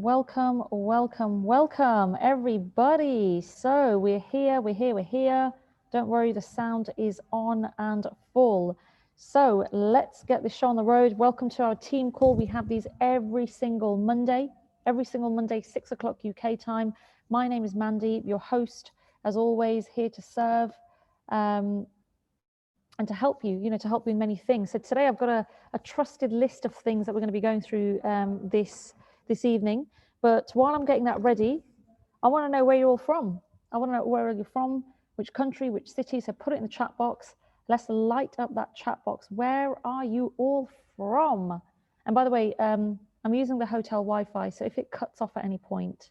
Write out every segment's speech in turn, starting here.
welcome, welcome, welcome, everybody. So we're here. Don't worry, the sound is on and full. So let's get this show on the road. Welcome to our team call. We have these every single Monday, 6 o'clock UK time. My name is Mandy, your host, as always, here to serve and to help you, to help you in many things. So today I've got a trusted list of things that we're going to be going through this evening. But while I'm getting that ready, I want to know where you're all from. I want to know where you're from, which country, which city. So put it in the chat box. Let's light up that chat box. Where are you all from? And by the way, I'm using the hotel Wi-Fi. So if it cuts off at any point,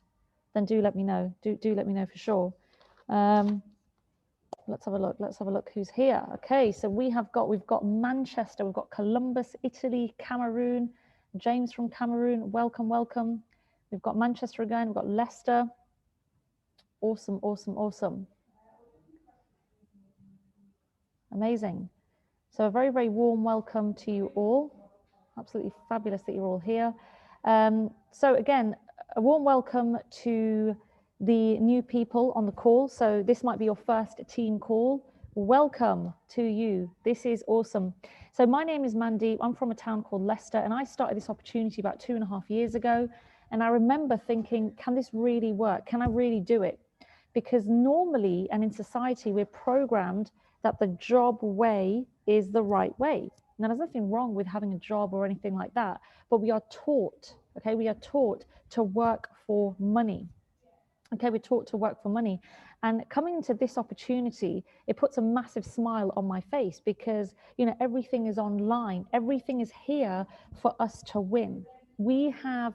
then do let me know. Do let me know for sure. Let's have a look who's here. Okay, so we've got Manchester, we've got Columbus, Italy, Cameroon, James from Cameroon, welcome. We've got Manchester again, we've got Leicester. Awesome. Amazing. So a very, very warm welcome to you all. Absolutely fabulous that you're all here. So again, a warm welcome to the new people on the call. So this might be your first team call. Welcome to you. This is awesome. So my name is Mandy. I'm from a town called Leicester, and I started this opportunity about 2.5 years ago. And I remember thinking, can this really work? Can I really do it? Because normally, and in society, we're programmed that the job way is the right way. Now, there's nothing wrong with having a job or anything like that, but we are taught, okay, we are taught to work for money. Okay, we're taught to work for money. And coming into this opportunity, it puts a massive smile on my face because, everything is online. Everything is here for us to win. We have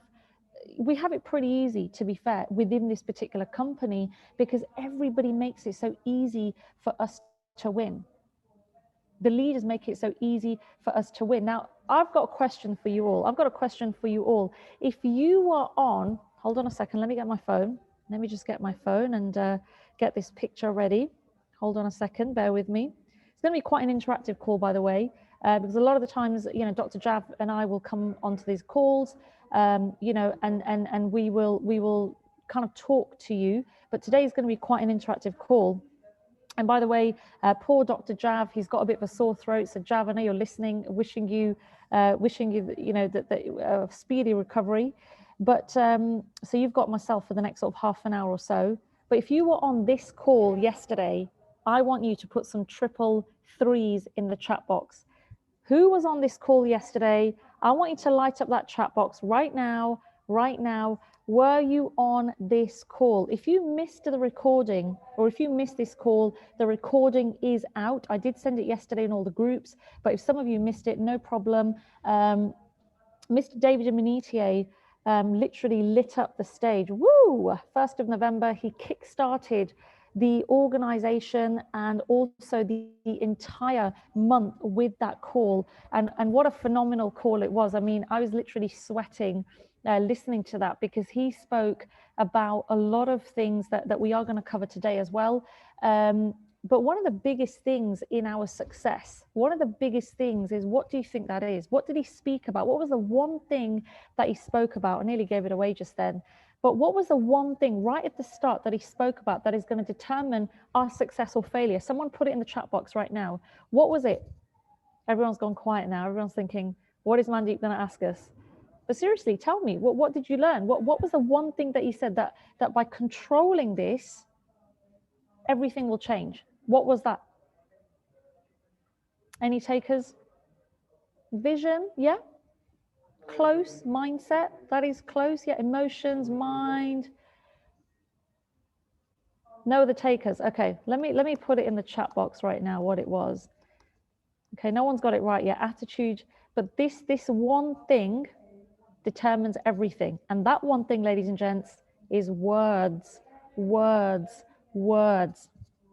it pretty easy, to be fair, within this particular company because everybody makes it so easy for us to win. The leaders make it so easy for us to win. Now, I've got a question for you all. If you are on, hold on a second, let me get my phone. Let me just get my phone and get this picture ready. Hold on a second, bear with me. It's going to be quite an interactive call, by the way, because a lot of the times, Dr. Jav and I will come onto these calls, and we will kind of talk to you. But today is going to be quite an interactive call. And by the way, poor Dr. Jav, he's got a bit of a sore throat. So Jav, I know you're listening, wishing you, that speedy recovery. But so you've got myself for the next sort of half an hour or so. But if you were on this call yesterday, I want you to put some 333s in the chat box. Who was on this call yesterday? I want you to light up that chat box right now. Were you on this call? If you missed the recording or if you missed this call, the recording is out. I did send it yesterday in all the groups, but if some of you missed it, no problem. Mr. David Emanitier literally lit up the stage. Woo! 1st of November, he kick-started the organization and also the entire month with that call. And what a phenomenal call it was. I mean, I was literally sweating listening to that because he spoke about a lot of things that we are going to cover today as well. But one of the biggest things in our success, is, what do you think that is? What did he speak about? What was the one thing that he spoke about? I nearly gave it away just then. But what was the one thing right at the start that he spoke about that is going to determine our success or failure? Someone put it in the chat box right now. What was it? Everyone's gone quiet now. Everyone's thinking, what is Mandeep going to ask us? But seriously, tell me, what did you learn? What was the one thing that he said that by controlling this, everything will change? What was that? Any takers? Vision, yeah? Close, mindset, that is close, yeah? Emotions, mind. No other takers. Okay, let me put it in the chat box right now what it was. Okay, no one's got it right yet. Attitude, but this one thing determines everything. And that one thing, ladies and gents, is words.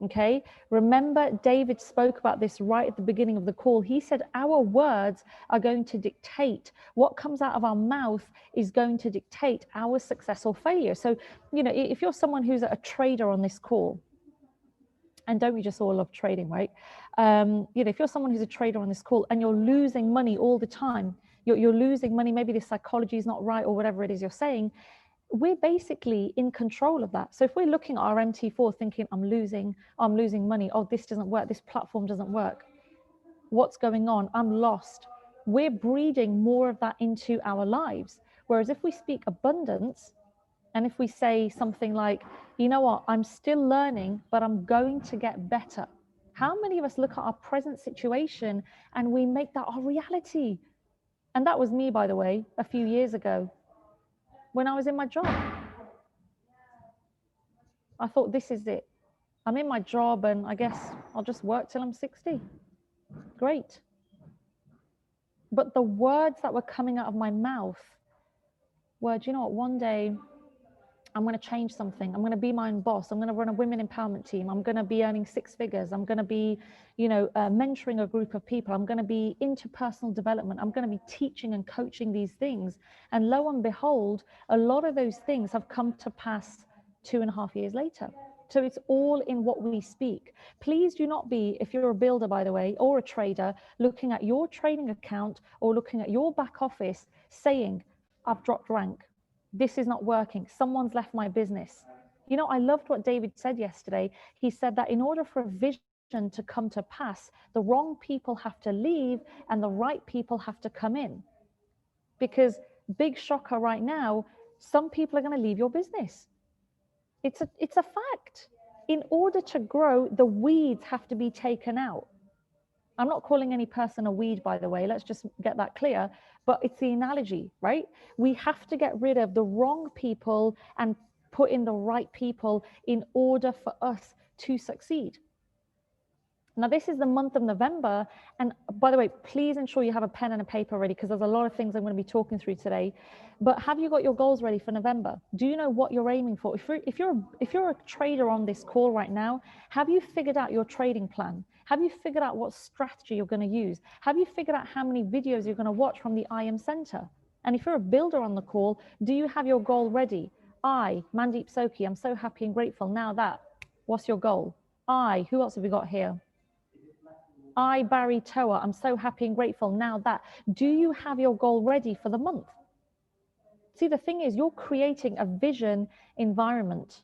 Okay, remember David spoke about this right at the beginning of the call. He said our words are going to dictate what comes out of our mouth, is going to dictate our success or failure. So, if you're someone who's a trader on this call, and don't we just all love trading, right? If you're someone who's a trader on this call and you're losing money all the time, you're losing money, maybe the psychology is not right or whatever it is you're saying, we're basically in control of that. So if we're looking at our MT4 thinking, I'm losing money, oh, this doesn't work, this platform doesn't work, what's going on, I'm lost, we're breeding more of that into our lives. Whereas if we speak abundance, and if we say something like, you know what, I'm still learning, but I'm going to get better. How many of us look at our present situation and we make that our reality? And that was me, by the way, a few years ago when I was in my job. I thought, this is it. I'm in my job and I guess I'll just work till I'm 60. Great. But the words that were coming out of my mouth were, do you know what, one day I'm going to change something. I'm going to be my own boss. I'm going to run a women empowerment team. I'm going to be earning 6 figures. I'm going to be, mentoring a group of people. I'm going to be into personal development. I'm going to be teaching and coaching these things. And lo and behold, a lot of those things have come to pass 2.5 years later. So it's all in what we speak. Please do not be, if you're a builder, by the way, or a trader, looking at your trading account or looking at your back office saying, I've dropped rank. This is not working. Someone's left my business. You know, I loved what David said yesterday. He said that in order for a vision to come to pass, the wrong people have to leave and the right people have to come in. Because big shocker right now, some people are going to leave your business. It's a fact. In order to grow, the weeds have to be taken out. I'm not calling any person a weed, by the way. Let's just get that clear. But it's the analogy, right? We have to get rid of the wrong people and put in the right people in order for us to succeed. Now, this is the month of November. And by the way, please ensure you have a pen and a paper ready because there's a lot of things I'm going to be talking through today. But have you got your goals ready for November? Do you know what you're aiming for? If you're a trader on this call right now, have you figured out your trading plan? Have you figured out what strategy you're going to use? Have you figured out how many videos you're going to watch from the IM Center? And if you're a builder on the call, do you have your goal ready? Mandeep Soki, I'm so happy and grateful. Now that, what's your goal? Who else have we got here? Barry Toa, I'm so happy and grateful. Now that, do you have your goal ready for the month? See, the thing is, you're creating a vision environment.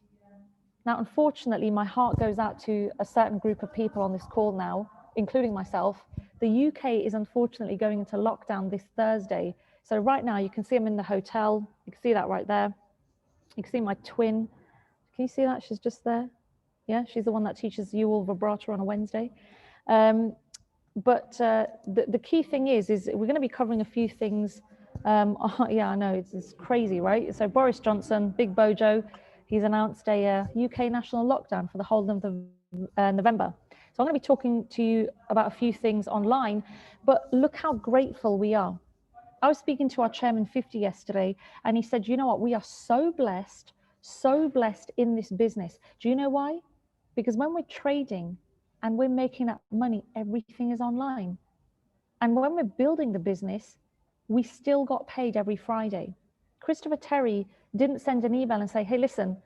Now, unfortunately, my heart goes out to a certain group of people on this call now, including myself. The UK is unfortunately going into lockdown this Thursday. So right now you can see I'm in the hotel. You can see that right there. You can see my twin. Can you see that? She's just there. Yeah, she's the one that teaches you all vibrato on a Wednesday. But the key thing is we're going to be covering a few things. Yeah, I know, it's crazy, right? So Boris Johnson, Big Bojo, he's announced a UK national lockdown for the whole of November. So I'm going to be talking to you about a few things online, but look how grateful we are. I was speaking to our chairman 50 yesterday, and he said, you know what, we are so blessed in this business. Do you know why? Because when we're trading and we're making that money, everything is online. And when we're building the business, we still got paid every Friday. Christopher Terry didn't send an email and say, hey, listen,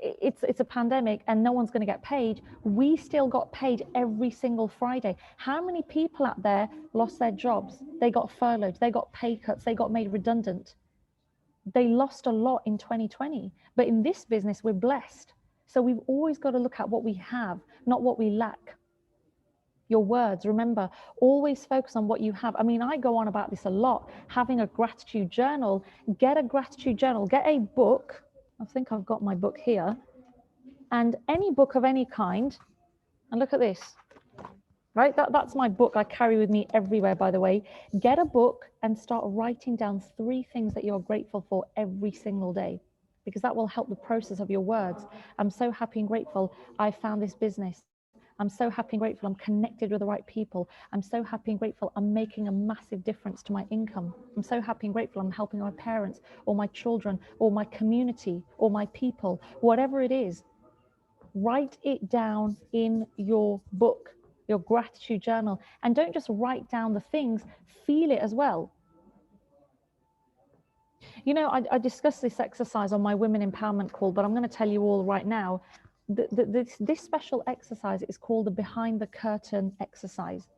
it's a pandemic and no one's going to get paid. We still got paid every single Friday. How many people out there lost their jobs? They got furloughed, they got pay cuts, they got made redundant. They lost a lot in 2020. But in this business, we're blessed. So we've always got to look at what we have, not what we lack. Your words, remember, always focus on what you have. I mean, I go on about this a lot, having a gratitude journal. Get a gratitude journal, get a book. I think I've got my book here. And any book of any kind. And look at this, right? That's my book I carry with me everywhere, by the way. Get a book and start writing down 3 things that you're grateful for every single day, because that will help the process of your words. I'm so happy and grateful I found this business. I'm so happy and grateful I'm connected with the right people. I'm so happy and grateful I'm making a massive difference to my income. I'm so happy and grateful I'm helping my parents or my children or my community or my people, whatever it is. Write it down in your book, your gratitude journal, and don't just write down the things, feel it as well. You know, I discussed this exercise on my women empowerment call, but I'm going to tell you all right now. This special exercise is called the behind the curtain exercise.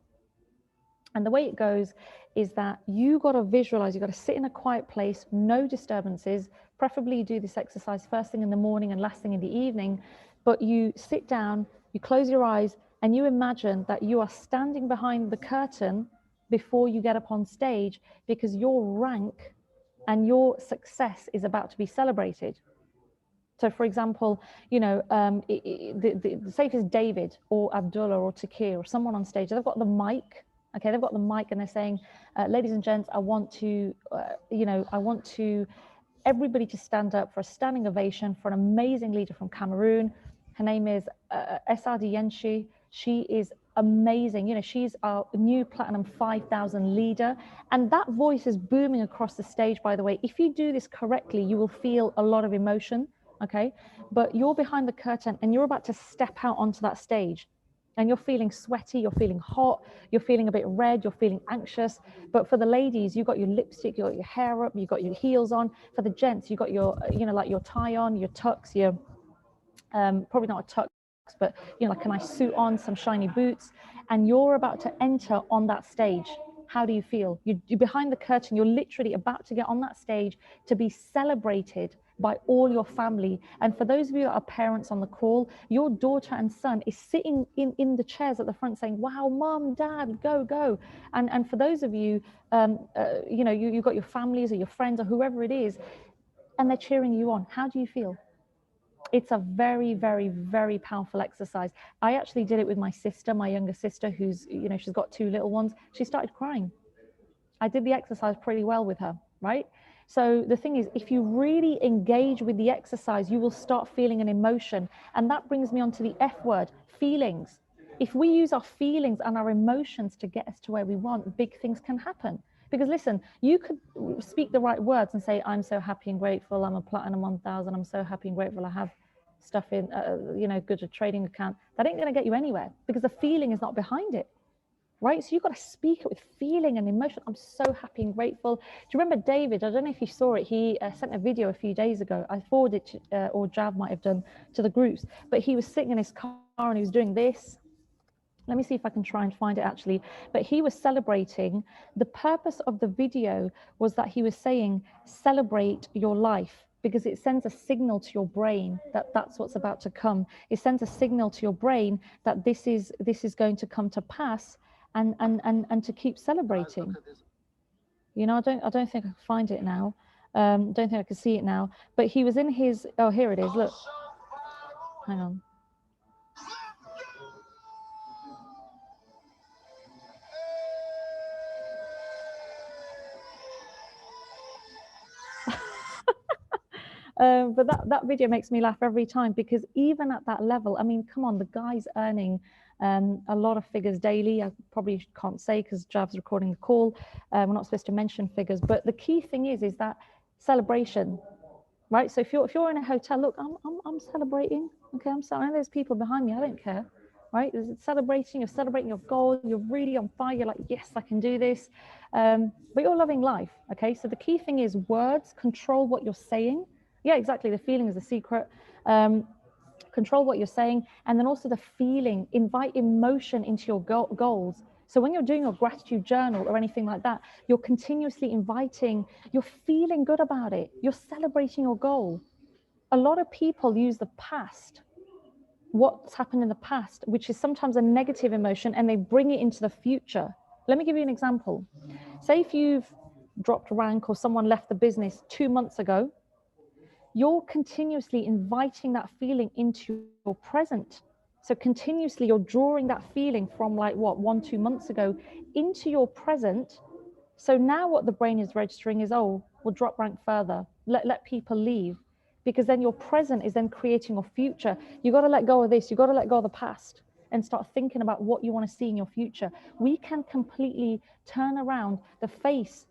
And the way it goes is that you got to visualize, you got to sit in a quiet place, no disturbances, Preferably you do this exercise first thing in the morning and last thing in the evening, but you sit down, you close your eyes, and you imagine that you are standing behind the curtain before you get up on stage, because your rank and your success is about to be celebrated. So for example, you know, say if it's David or Abdullah or Takir or someone on stage, they've got the mic, okay, they've got the mic and they're saying, ladies and gents, I want to, everybody to stand up for a standing ovation for an amazing leader from Cameroon. Her name is Esadi Yenshi. She is amazing. You know, she's our new Platinum 5000 leader. And that voice is booming across the stage, by the way. If you do this correctly, you will feel a lot of emotion, okay? But you're behind the curtain and you're about to step out onto that stage. And you're feeling sweaty, you're feeling hot, you're feeling a bit red, you're feeling anxious. But for the ladies, you've got your lipstick, you've got your hair up, you've got your heels on. For the gents, you've got your, you know, like your tie on, your tux, your, probably not a tux, but, you know, like a nice suit on, some shiny boots. And you're about to enter on that stage. How do you feel? You're behind the curtain, you're literally about to get on that stage to be celebrated by all your family. And for those of you that are parents on the call, your daughter and son is sitting in the chairs at the front saying, wow, mom, dad, go, go. And for those of you, you know, you've got your families or your friends or whoever it is, and they're cheering you on. How do you feel? It's a very, very, very powerful exercise. I actually did it with my sister, my younger sister, who's, you know, she's got 2 little ones. She started crying. I did the exercise pretty well with her, right? So the thing is, if you really engage with the exercise, you will start feeling an emotion. And that brings me on to the F word, feelings. If we use our feelings and our emotions to get us to where we want, big things can happen. Because listen, you could speak the right words and say, I'm so happy and grateful, I'm a Platinum 1000, I'm so happy and grateful, I have stuff in, you know, good trading account. That ain't going to get you anywhere because the feeling is not behind it. Right? So you've got to speak it with feeling and emotion. I'm so happy and grateful. Do you remember David? I don't know if you saw it. He sent a video a few days ago. I forwarded it to, or Jav might have done, to the groups. But he was sitting in his car and he was doing this. Let me see if I can try and find it actually. But he was celebrating. The purpose of the video was that he was saying, celebrate your life, because it sends a signal to your brain that that's what's about to come. It sends a signal to your brain that this is going to come to pass. And to keep celebrating. You know, I don't think I can find it now. Don't think I can see it now. But he was in his, oh, here it is, look. Hang on. But that video makes me laugh every time, because even at that level, I mean, come on, the guy's earning a lot of figures daily. I probably can't say because Jav's recording the call. We're not supposed to mention figures, but the key thing is that celebration, right? So if you're in a hotel, look, I'm celebrating. Okay, I'm sorry. I know there's people behind me. I don't care, right? You're celebrating your goal. You're really on fire. You're like, yes, I can do this. But you're loving life. Okay, so the key thing is words control what you're saying. Yeah, exactly. The feeling is the secret. Control what you're saying, and then also the feeling. Invite emotion into your goals. So when you're doing your gratitude journal or anything like that, you're continuously inviting, you're feeling good about it. You're celebrating your goal. A lot of people use the past, what's happened in the past, which is sometimes a negative emotion, and they bring it into the future. Let me give you an example. Say if you've dropped rank or someone left the business 2 months ago, you're continuously inviting that feeling into your present. So continuously you're drawing that feeling from like what, 1-2 months ago into your present. So now what the brain is registering is, oh, we'll drop rank further. Let people leave, because then your present is then creating your future. You got to let go of this. You got to let go of the past and start thinking about what you want to see in your future. We can completely turn around the face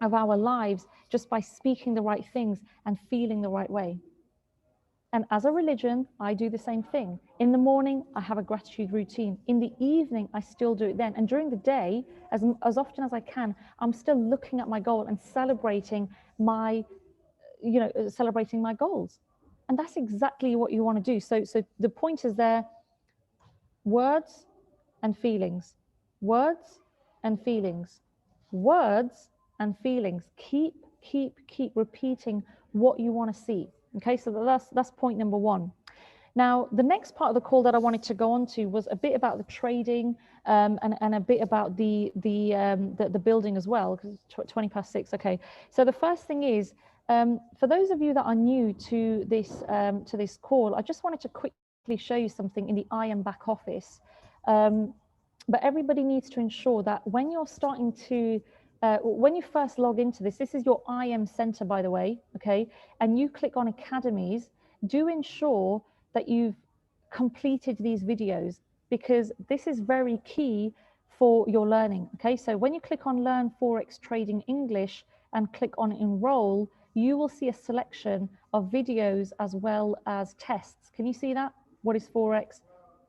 of our lives just by speaking the right things and feeling the right way. And as a religion, I do the same thing. In the morning, I have a gratitude routine. In the evening, I still do it then. And during the day, as often as I can, I'm still looking at my goal and celebrating my, celebrating my goals. And that's exactly what you want to do. So the point is there, words and feelings, words and feelings, words and feelings. Keep repeating what you want to see. Okay, so that's point number one. Now, the next part of the call that I wanted to go on to was a bit about the trading and a bit about the building as well, because it's 20 past 6. Okay, so the first thing is, for those of you that are new to this call, I just wanted to quickly show you something in the IM back office. But everybody needs to ensure that when you're starting to when you first log into this is your IM center, by the way, okay, and you click on academies, do ensure that you've completed these videos, because this is very key for your learning. Okay, so when you click on Learn Forex Trading English and click on Enroll, you will see a selection of videos as well as tests. Can you see that? What is Forex?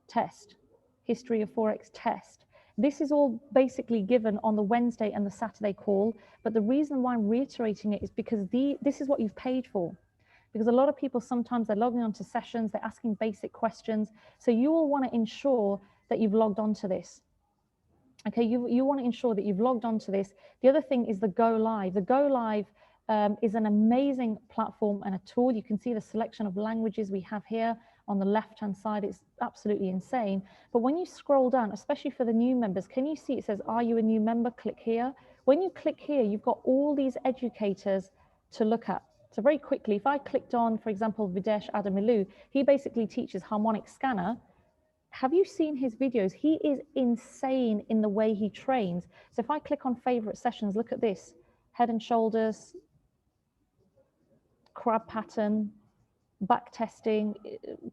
Test. History of Forex, test. This is all basically given on the Wednesday and the Saturday call, but the reason why I'm reiterating it is because this is what you've paid for. Because a lot of people, sometimes they're logging onto sessions, they're asking basic questions. So you will want to ensure that you've logged on to this. Okay, you want to ensure that you've logged on to this. The other thing is the Go Live. The Go Live is an amazing platform and a tool. You can see the selection of languages we have here on the left-hand side. It's absolutely insane. But when you scroll down, especially for the new members, can you see it says, are you a new member? Click here. When you click here, you've got all these educators to look at. So very quickly, if I clicked on, for example, Videsh Adamilu, he basically teaches harmonic scanner. Have you seen his videos? He is insane in the way he trains. So if I click on favorite sessions, look at this: head and shoulders, crab pattern, back testing,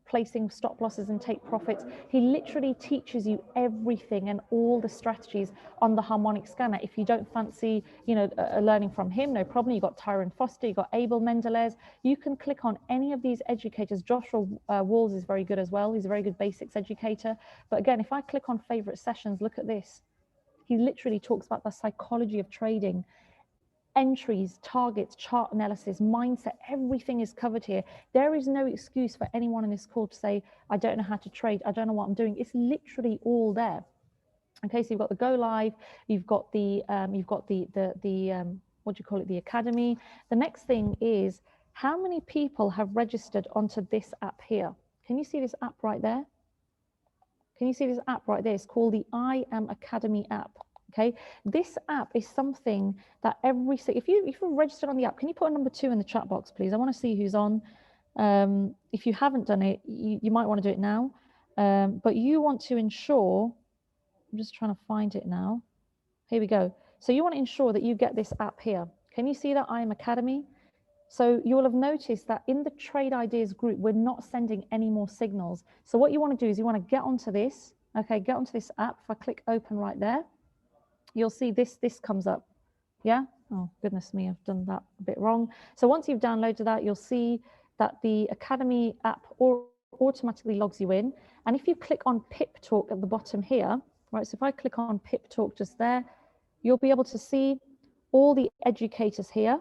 placing stop losses and take profits. He literally teaches you everything and all the strategies on the harmonic scanner. If you don't fancy, learning from him, no problem. You've got Tyron Foster, you've got Abel Mendelez. You can click on any of these educators. Joshua Walls is very good as well. He's a very good basics educator. But again, if I click on favorite sessions, look at this. He literally talks about the psychology of trading. Entries, targets, chart analysis, mindset, everything is covered here. There is no excuse for anyone in this call to say, I don't know how to trade, I don't know what I'm doing. It's literally all there. Okay, so you've got the Go Live, you've got the what do you call it, the Academy. The next thing is, how many people have registered onto this app here? Can you see this app right there? Can you see this app right there? It's called the I Am Academy app. Okay, this app is something that if you're registered on the app, can you put a number 2 in the chat box, please? I want to see who's on. If you haven't done it, you might want to do it now. But you want to ensure, I'm just trying to find it now. Here we go. So you want to ensure that you get this app here. Can you see that I Am Academy? So you will have noticed that in the Trade Ideas group, we're not sending any more signals. So what you want to do is you want to get onto this. Okay, get onto this app. If I click open right there, you'll see this comes up. Yeah? Oh, goodness me, I've done that a bit wrong. So once you've downloaded that, you'll see that the Academy app automatically logs you in. And if you click on Pip Talk at the bottom here, right, so if I click on Pip Talk just there, you'll be able to see all the educators here.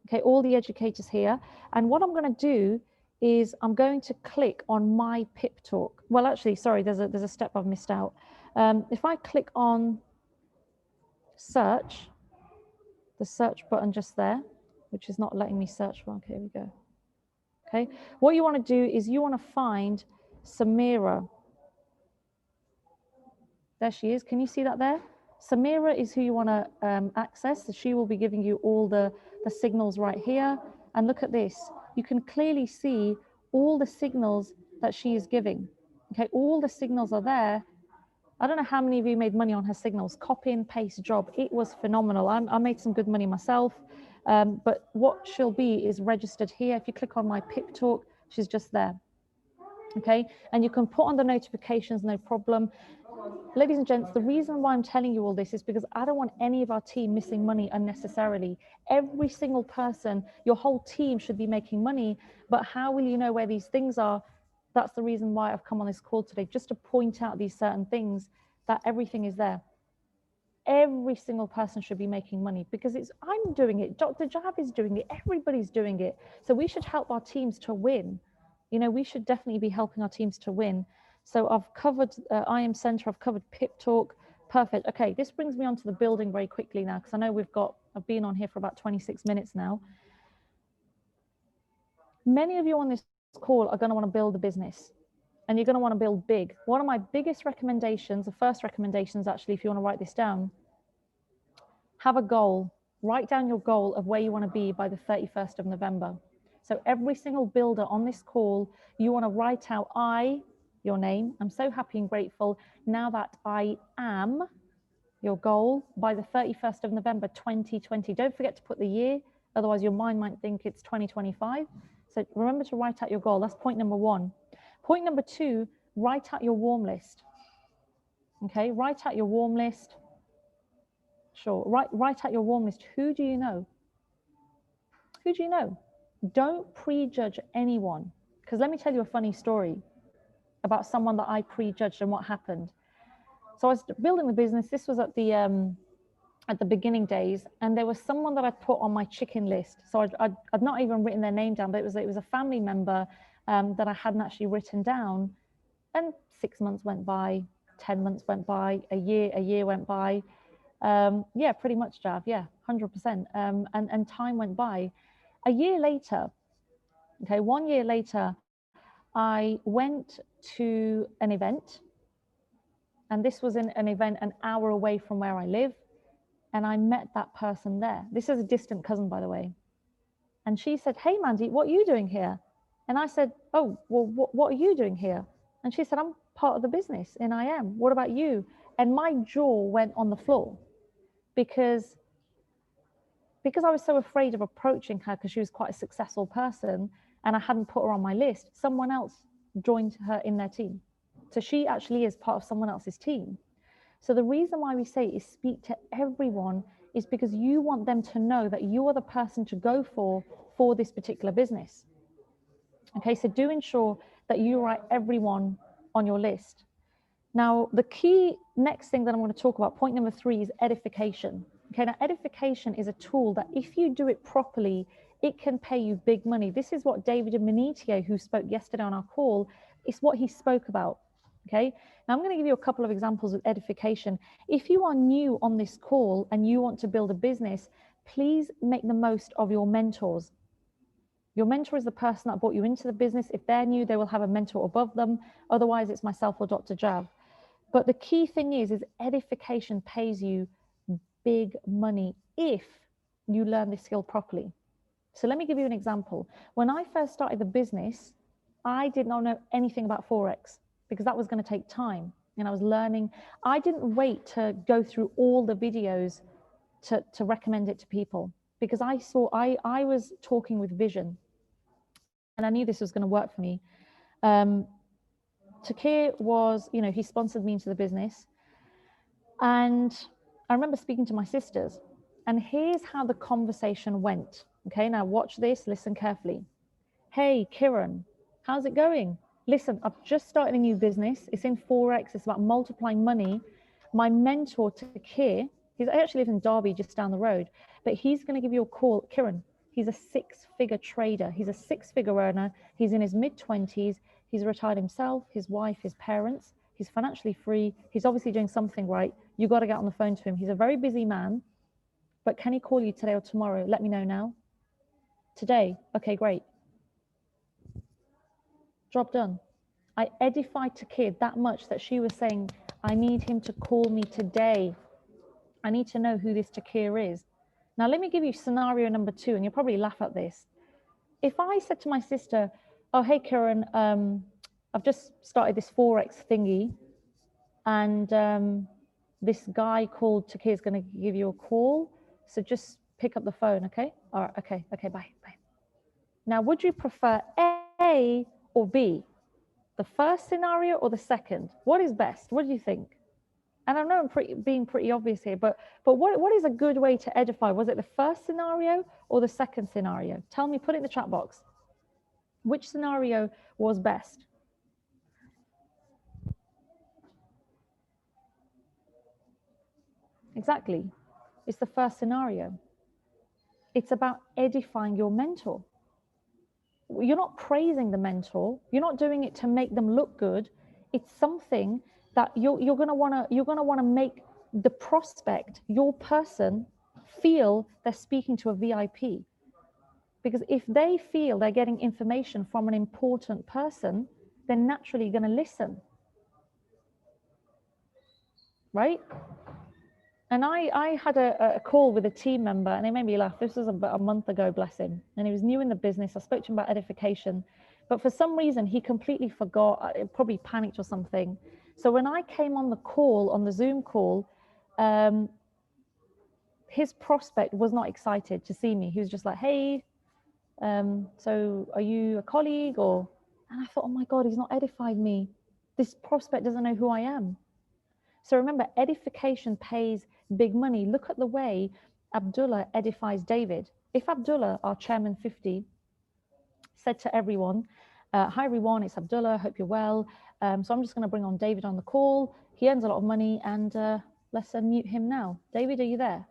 Okay, all the educators here. And what I'm going to do is I'm going to click on My Pip Talk. Well, actually, sorry, there's a step I've missed out. If I click on search, the search button just there, which is not letting me search for. Okay, here we go. Okay, what you want to do is you want to find Samira. There she is. Can you see that there? Samira is who you want to access. So she will be giving you all the signals right here. And look at this. You can clearly see all the signals that she is giving. Okay, all the signals are there. I don't know how many of you made money on her signals. Copy and paste job. It was phenomenal. I made some good money myself. But what she'll be is registered here. If you click on My Pip Talk, she's just there. Okay, and you can put on the notifications, no problem. Ladies and gents, the reason why I'm telling you all this is because I don't want any of our team missing money unnecessarily. Every single person, your whole team should be making money, but how will you know where these things are? That's the reason why I've come on this call today, just to point out these certain things, that everything is there. Every single person should be making money, because I'm doing it, Dr. Jav is doing it, everybody's doing it. So we should help our teams to win. We should definitely be helping our teams to win. So I've covered IM Center, I've covered Pip Talk. Perfect. Okay, this brings me on to the building very quickly now, because I know I've been on here for about 26 minutes now. Many of you on this call are going to want to build a business, and you're going to want to build big. One of my biggest recommendations, the first recommendations actually, if you want to write this down, have a goal. Write down your goal of where you want to be by the 31st of November. So every single builder on this call, you want to write out your name. I'm so happy and grateful now that I am your goal by the 31st of November 2020. Don't forget to put the year, otherwise your mind might think it's 2025. So remember to write out your goal. That's point number one. Point number two, write out your warm list. Okay, write out your warm list. Sure, write out your warm list. Who do you know? Who do you know? Don't prejudge anyone, because let me tell you a funny story about someone that I prejudged and what happened. So I was building the business. This was at the beginning days, and there was someone that I put on my chicken list. So I'd not even written their name down, but it was a family member that I hadn't actually written down. And 6 months went by, 10 months went by, a year went by. Yeah, pretty much, Jav. Yeah, 100%. And time went by. A year later, okay, 1 year later, I went to an event, and this was an event an hour away from where I live, and I met that person there. This is a distant cousin, by the way. And she said, "Hey, Mandy, what are you doing here?" And I said, "Oh, well, what are you doing here?" And she said, "I'm part of the business in I am. What about you?" And my jaw went on the floor because I was so afraid of approaching her because she was quite a successful person and I hadn't put her on my list. Someone else joined her in their team. So she actually is part of someone else's team. So the reason why we say is speak to everyone is because you want them to know that you are the person to go for this particular business. Okay, so do ensure that you write everyone on your list. Now, the key next thing that I'm going to talk about, point number 3, is edification. Okay, now edification is a tool that if you do it properly, it can pay you big money. This is what David Minitier, who spoke yesterday on our call, is what he spoke about. Okay, now I'm going to give you a couple of examples of edification. If you are new on this call and you want to build a business, please make the most of your mentors. Your mentor is the person that brought you into the business. If they're new, they will have a mentor above them. Otherwise, it's myself or Dr. Jav. But the key thing is edification pays you big money if you learn this skill properly. So let me give you an example. When I first started the business, I did not know anything about forex because that was going to take time, and I was learning. I didn't wait to go through all the videos to recommend it to people because I was talking with vision, and I knew this was going to work for me. Takir was, he sponsored me into the business. And I remember speaking to my sisters, and here's how the conversation went. Okay, now watch this, listen carefully. "Hey, Kiran, how's it going? Listen, I've just started a new business. It's in forex. It's about multiplying money. My mentor, Takir, he actually lives in Derby, just down the road, but he's going to give you a call. Kiran, he's a 6-figure trader. He's a 6-figure earner. He's in his mid-20s. He's retired himself, his wife, his parents. He's financially free. He's obviously doing something right. You got to get on the phone to him. He's a very busy man, but can he call you today or tomorrow? Let me know now." "Today." "Okay, great." Job done. I edified Takir that much that she was saying, "I need him to call me today. I need to know who this Takir is." Now, let me give you scenario number 2, and you'll probably laugh at this. If I said to my sister, "Oh, hey, Kiran, I've just started this forex thingy, and this guy called Takir is going to give you a call, so just pick up the phone, okay?" "All right, okay, bye." Now, would you prefer A or B? The first scenario or the second? What is best? What do you think? And I know I'm being pretty obvious here, but what is a good way to edify? Was it the first scenario or the second scenario? Tell me, put it in the chat box. Which scenario was best? Exactly. It's the first scenario. It's about edifying your mentor. You're not praising the mentor. You're not doing it to make them look good. It's something that you're gonna wanna make the prospect, your person, feel they're speaking to a VIP. Because if they feel they're getting information from an important person, they're naturally going to listen, right? And I had a call with a team member, and it made me laugh. This was about a month ago, bless him. And he was new in the business. I spoke to him about edification, but for some reason, he completely forgot, probably panicked or something. So when I came on the call, on the Zoom call, his prospect was not excited to see me. He was just like, hey, so are you a colleague? Or, and I thought, oh my God, he's not edified me. This prospect doesn't know who I am. So remember, edification pays big money. Look at the way Abdullah edifies David. If Abdullah, our chairman 50, said to everyone, hi everyone, it's Abdullah, hope you're well. So I'm just going to bring on David on the call. He earns a lot of money, and let's unmute him now. David, are you there?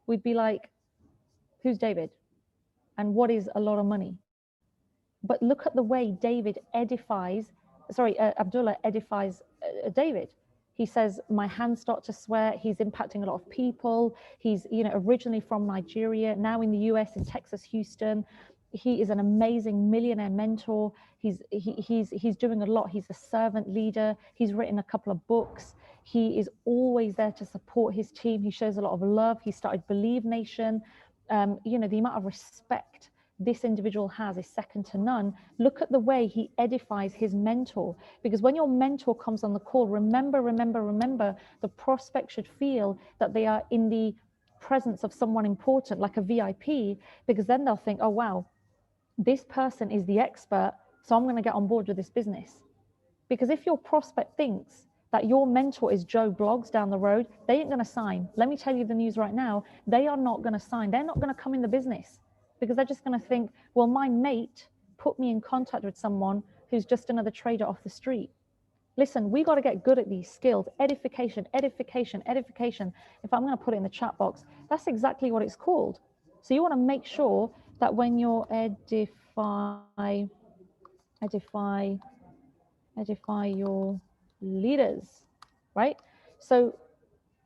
We'd be like, who's David? And what is a lot of money? But look at the way David edifies, Abdullah edifies David. He says, my hands start to sweat. He's impacting a lot of people. He's, originally from Nigeria, now in the US, in Texas, Houston. He is an amazing millionaire mentor. He's doing a lot. He's a servant leader. He's written a couple of books. He is always there to support his team. He shows a lot of love. He started Believe Nation. The amount of respect this individual has is second to none. Look at the way he edifies his mentor, because when your mentor comes on the call, remember, the prospect should feel that they are in the presence of someone important, like a VIP, because then they'll think, oh, wow, this person is the expert, so I'm going to get on board with this business. Because if your prospect thinks that your mentor is Joe Bloggs down the road, they ain't going to sign. Let me tell you the news right now. They are not going to sign. They're not going to come in the business, because they're just going to think, well, my mate put me in contact with someone who's just another trader off the street. Listen, we got to get good at these skills. Edification. If I'm going to put it in the chat box, that's exactly what it's called. So you want to make sure that when you're edify your leaders, right? So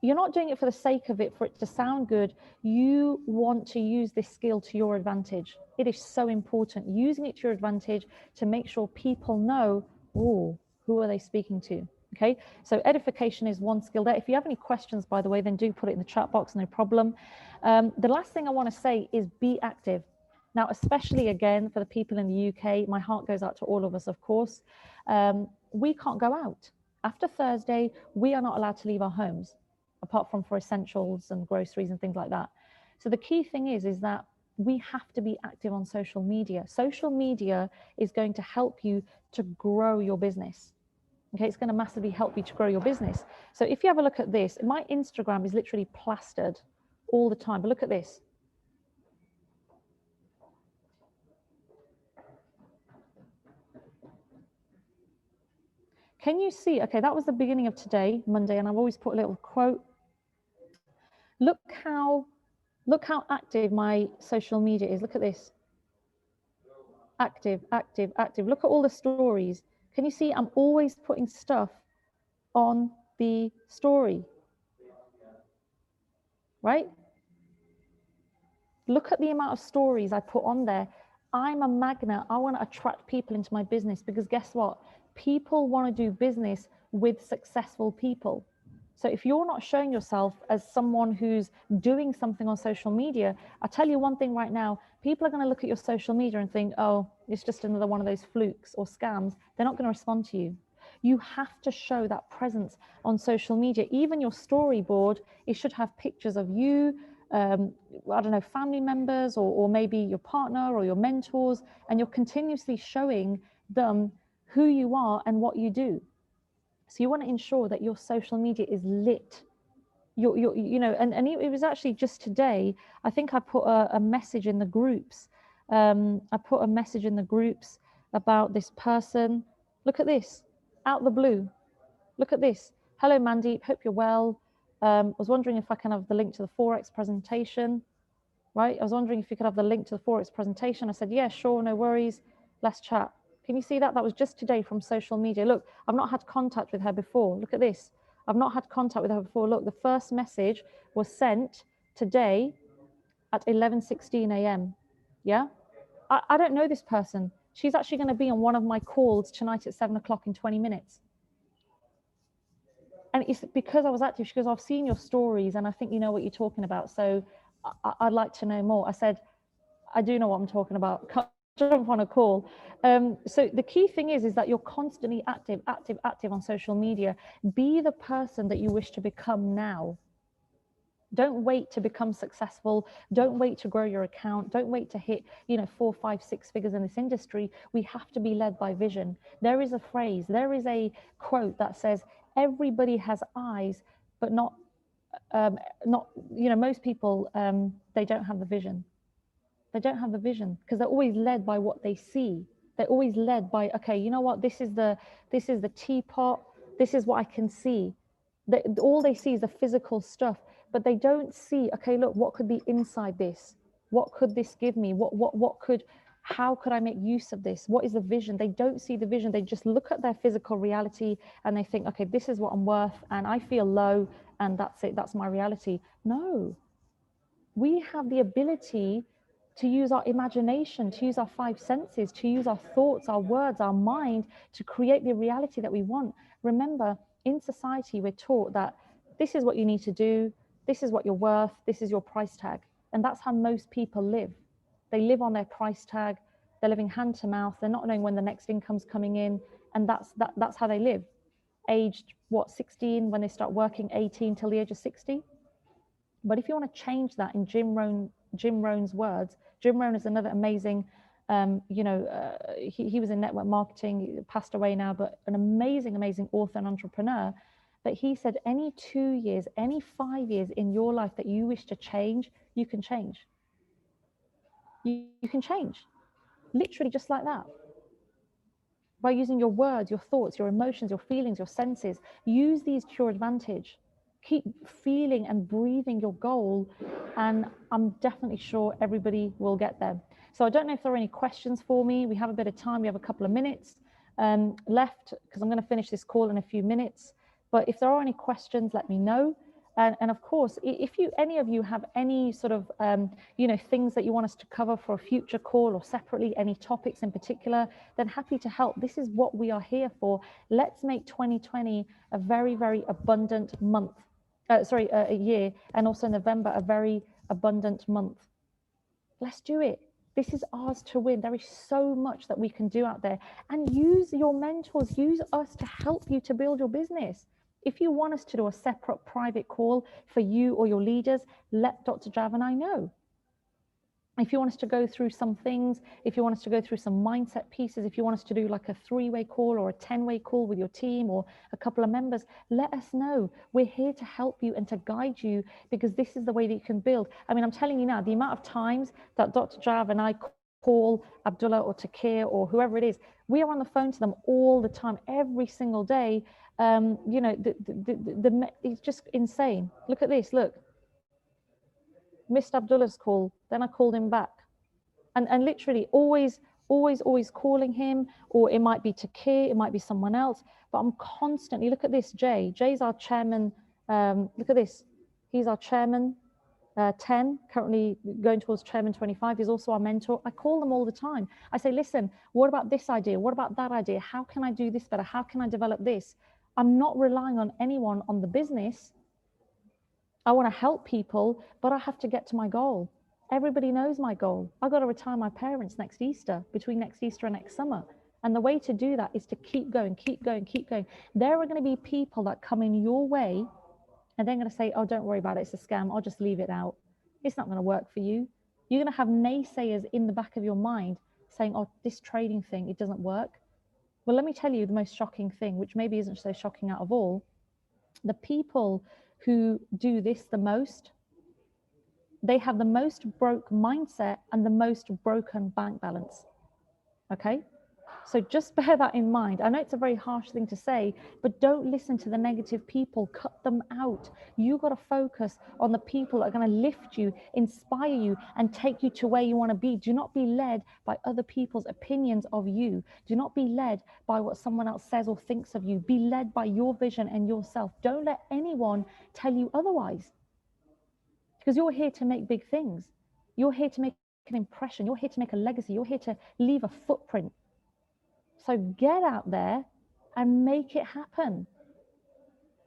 you're not doing it for the sake of it, for it to sound good. You want to use this skill to your advantage. It is so important, using it to your advantage to make sure people know, oh, who are they speaking to? Okay, so edification is one skill there. If you have any questions, by the way, then do put it in the chat box, no problem. The last thing I want to say is be active. Now, especially again, for the people in the UK, my heart goes out to all of us, of course. We can't go out. After Thursday, we are not allowed to leave our homes, apart from for essentials and groceries and things like that. So the key thing is that we have to be active on social media. Social media is going to help you to grow your business. Okay, it's going to massively help you to grow your business. So if you have a look at this, my Instagram is literally plastered all the time, but look at this. Can you see? Okay, that was the beginning of today, Monday, and I've always put a little quote. Look how active my social media is. Look at this. Active. Look at all the stories. Can you see? I'm always putting stuff on the story, right? Look at the amount of stories I put on there. I'm a magnet. I want to attract people into my business, because guess what? People want to do business with successful people. So if you're not showing yourself as someone who's doing something on social media, I'll tell you one thing right now, people are going to look at your social media and think, oh, it's just another one of those flukes or scams. They're not going to respond to you. You have to show that presence on social media. Even your storyboard, it should have pictures of you, I don't know, family members, or maybe your partner or your mentors, and you're continuously showing them who you are and what you do. So you want to ensure that your social media is lit. And it was actually just today, I think I put a message in the groups. I put a message in the groups about this person. Look at this, out the blue. Look at this. Hello, Mandeep, hope you're well. Was wondering if I can have the link to the forex presentation, right? I was wondering if you could have the link to the forex presentation. I said, yeah, sure, no worries. Let's chat. Can you see that? That was just today from social media. Look, I've not had contact with her before. Look at this. I've not had contact with her before. Look, the first message was sent today at 11:16 a.m. Yeah? I don't know this person. She's actually going to be on one of my calls tonight at 7 o'clock in 20 minutes. And it's because I was active. She goes, I've seen your stories and I think you know what you're talking about. So I'd like to know more. I said, I do know what I'm talking about. Jump on a call. So the key thing is that you're constantly active on social media. Be the person that you wish to become now. Don't wait to become successful. Don't wait to grow your account. Don't wait to hit, 4, 5, 6 figures in this industry. We have to be led by vision. There is a phrase, there is a quote that says, everybody has eyes, but not, most people, they don't have the vision. They don't have the vision because they're always led by what they see. They're always led by, okay, you know what, this is the teapot. This is what I can see. All they see is the physical stuff, but they don't see, okay, look, what could be inside this? What could this give me? How could I make use of this? What is the vision? They don't see the vision. They just look at their physical reality and they think, okay, this is what I'm worth and I feel low and that's it. That's my reality. No, we have the ability to use our imagination, to use our 5 senses, to use our thoughts, our words, our mind to create the reality that we want. Remember, in society, we're taught that this is what you need to do, this is what you're worth, this is your price tag. And that's how most people live. They live on their price tag, they're living hand to mouth, they're not knowing when the next income's coming in, and that's how they live. Aged, 16, when they start working, 18 till the age of 60. But if you want to change that in Jim Rohn's words, Jim Rohn is another amazing, he was in network marketing, he passed away now, but an amazing author and entrepreneur. But he said, any 2 years, any 5 years in your life that you wish to change, you can change. You can change, literally just like that. By using your words, your thoughts, your emotions, your feelings, your senses, use these to your advantage. Keep feeling and breathing your goal, and I'm definitely sure everybody will get there. So I don't know if there are any questions for me. We have a bit of time. We have a couple of minutes left because I'm going to finish this call in a few minutes. But if there are any questions, let me know. And of course, if any of you have any sort of things that you want us to cover for a future call or separately, any topics in particular, then happy to help. This is what we are here for. Let's make 2020 a very, very abundant month. A year, and also November, a very abundant month. Let's do it. This is ours to win. There is so much that we can do out there, and use your mentors, use us to help you to build your business. If you want us to do a separate private call for you or your leaders, let Dr. Jav and I know. If you want us to go through some things, if you want us to go through some mindset pieces, if you want us to do like a 3-way call or a 10-way call with your team or a couple of members, let us know. We're here to help you and to guide you, because this is the way that you can build. I mean, I'm telling you now, the amount of times that Dr. Jav and I call Abdullah or Takir or whoever it is, we are on the phone to them all the time, every single day. It's just insane. Look at this, look. Missed Abdullah's call, then I called him back. And literally always calling him, or it might be Takir, it might be someone else, but I'm constantly, look at this, Jay's our chairman, look at this, he's our chairman, 10, currently going towards chairman 25, he's also our mentor. I call them all the time. I say, listen, what about this idea? What about that idea? How can I do this better? How can I develop this? I'm not relying on anyone on the business. I want to help people, but I have to get to my goal. Everybody knows my goal. I've got to retire my parents next Easter, between next Easter and next summer. And the way to do that is to keep going. There are going to be people that come in your way and they're going to say, oh, don't worry about it, it's a scam, I'll just leave it out. It's not going to work for you. You're going to have naysayers in the back of your mind saying, oh, this trading thing, it doesn't work. Well, let me tell you the most shocking thing, which maybe isn't so shocking out of all. The people who do this the most, they have the most broke mindset and the most broken bank balance. Okay? So just bear that in mind. I know it's a very harsh thing to say, but don't listen to the negative people. Cut them out. You've got to focus on the people that are going to lift you, inspire you, and take you to where you want to be. Do not be led by other people's opinions of you. Do not be led by what someone else says or thinks of you. Be led by your vision and yourself. Don't let anyone tell you otherwise, because you're here to make big things. You're here to make an impression. You're here to make a legacy. You're here to leave a footprint. So get out there and make it happen.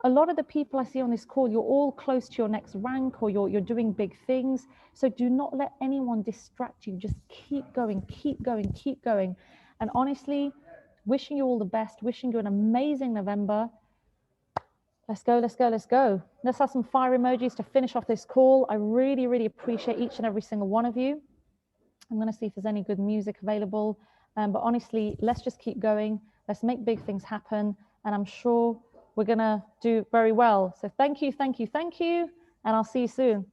A lot of the people I see on this call, you're all close to your next rank, or you're doing big things. So do not let anyone distract you. Just keep going, keep going, keep going. And honestly, wishing you all the best, wishing you an amazing November. Let's go, let's go, let's go. Let's have some fire emojis to finish off this call. I really, really appreciate each and every single one of you. I'm going to see if there's any good music available. But honestly, let's just keep going. Let's make big things happen. And I'm sure we're going to do very well. So thank you, thank you, thank you. And I'll see you soon.